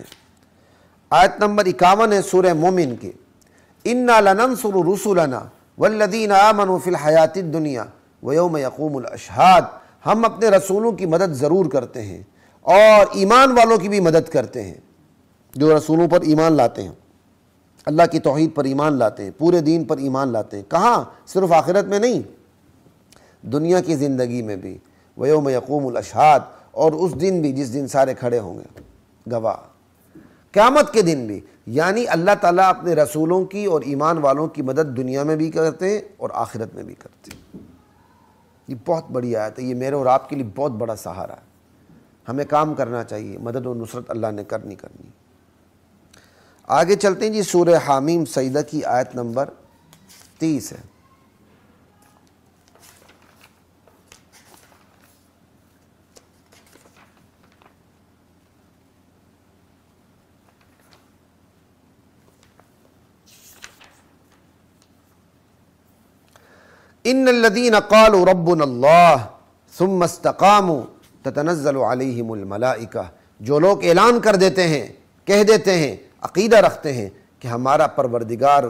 کرتے ہیں۔ آیت نمبر 51 ہے سورہ مومن کی، اِنَّا لَنَنْصُرُ رُسُلَنَا وَالَّذِينَ آمَنُوا فِي الْحَيَاةِ الدُّنْيَا وَيَوْمَ يَقُومُ الْأَشْهَادُ، ہم اپنے رسولوں کی مدد ضرور کرتے ہیں اور ایمان والوں کی بھی مدد کرتے ہیں جو رسولوں پر ایمان لاتے ہیں، اللہ کی توحید پر ایمان لاتے ہیں، پورے دین پر ایمان لاتے ہیں۔ کہاں؟ صرف آخرت میں نہیں، دنیا کی زندگی میں بھی۔ وَيَوْمَ يَقُومُ الْأَشْهَادُ، اور اس دن بھی جس دن سارے کھڑے ہوں گے گواہ، قیامت کے دن بھی۔ یعنی اللہ تعالیٰ اپنے رسولوں کی اور ایمان والوں کی مدد دنیا میں بھی کرتے ہیں اور آخرت میں بھی کرتے ہیں۔ یہ بہت بڑی آیت ہے، یہ میرے اور آپ کے لیے بہت بڑا سہارا ہے۔ ہمیں کام کرنا چاہیے، مدد و نصرت اللہ نے کرنی۔ آگے چلتے ہیں جی، سورہ حامیم سجدہ کی آیت نمبر 30 ہے۔ ان الذين قالوا ربنا اللہ ثم استقاموا تتنزل علیہم الملائکہ، جو لوگ اعلان کر دیتے ہیں، کہہ دیتے ہیں، عقیدہ رکھتے ہیں کہ ہمارا پروردگار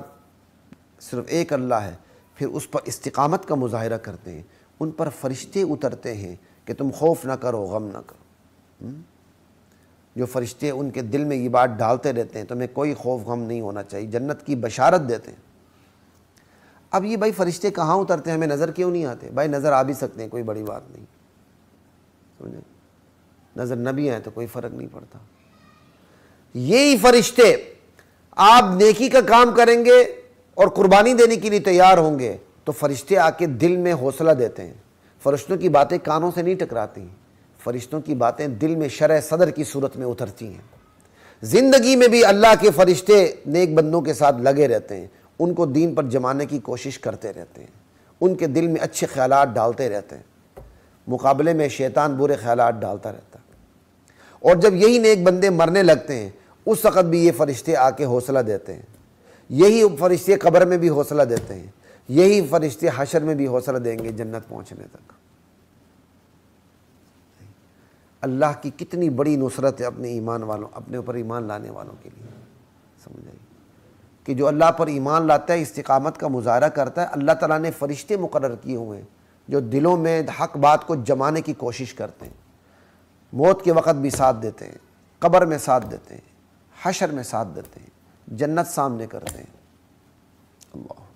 صرف ایک اللہ ہے، پھر اس پر استقامت کا مظاہرہ کرتے ہیں، ان پر فرشتے اترتے ہیں کہ تم خوف نہ کرو، غم نہ کرو۔ جو فرشتے ان کے دل میں یہ بات ڈالتے رہتے ہیں تمہیں کوئی خوف غم نہیں ہونا چاہیے، جنت کی بشارت دیتے ہیں۔ اب یہ بھائی فرشتے کہاں اترتے ہیں، ہمیں نظر کیوں نہیں آتے؟ بھائی نظر آ بھی سکتے ہیں، کوئی بڑی بات نہیں، سمجھے؟ نظر نہ بھی آئے تو کوئی فرق نہیں پڑتا۔ یہی فرشتے آپ نیکی کا کام کریں گے اور قربانی دینے کے لیے تیار ہوں گے تو فرشتے آ کے دل میں حوصلہ دیتے ہیں۔ فرشتوں کی باتیں کانوں سے نہیں ٹکراتی، فرشتوں کی باتیں دل میں شرح صدر کی صورت میں اترتی ہیں۔ زندگی میں بھی اللہ کے فرشتے نیک بندوں کے ساتھ لگے رہتے ہیں، ان کو دین پر جمانے کی کوشش کرتے رہتے ہیں، ان کے دل میں اچھے خیالات ڈالتے رہتے ہیں، مقابلے میں شیطان برے خیالات ڈالتا رہتا ہے۔ اور جب یہی نیک بندے مرنے لگتے ہیں اس وقت بھی یہ فرشتے آ کے حوصلہ دیتے ہیں، یہی فرشتے قبر میں بھی حوصلہ دیتے ہیں، یہی فرشتے حشر میں بھی حوصلہ دیں گے جنت پہنچنے تک۔ اللہ کی کتنی بڑی نصرت ہے اپنے ایمان والوں، اپنے اوپر ایمان لانے والوں کے لیے، سمجھ آئی؟ کہ جو اللہ پر ایمان لاتا ہے، استقامت کا مظاہرہ کرتا ہے، اللہ تعالیٰ نے فرشتے مقرر کیے ہوئے ہیں جو دلوں میں حق بات کو جمانے کی کوشش کرتے ہیں، موت کے وقت بھی ساتھ دیتے ہیں، قبر میں ساتھ دیتے ہیں، حشر میں ساتھ دیتے ہیں، جنت سامنے کرتے ہیں۔ اللہ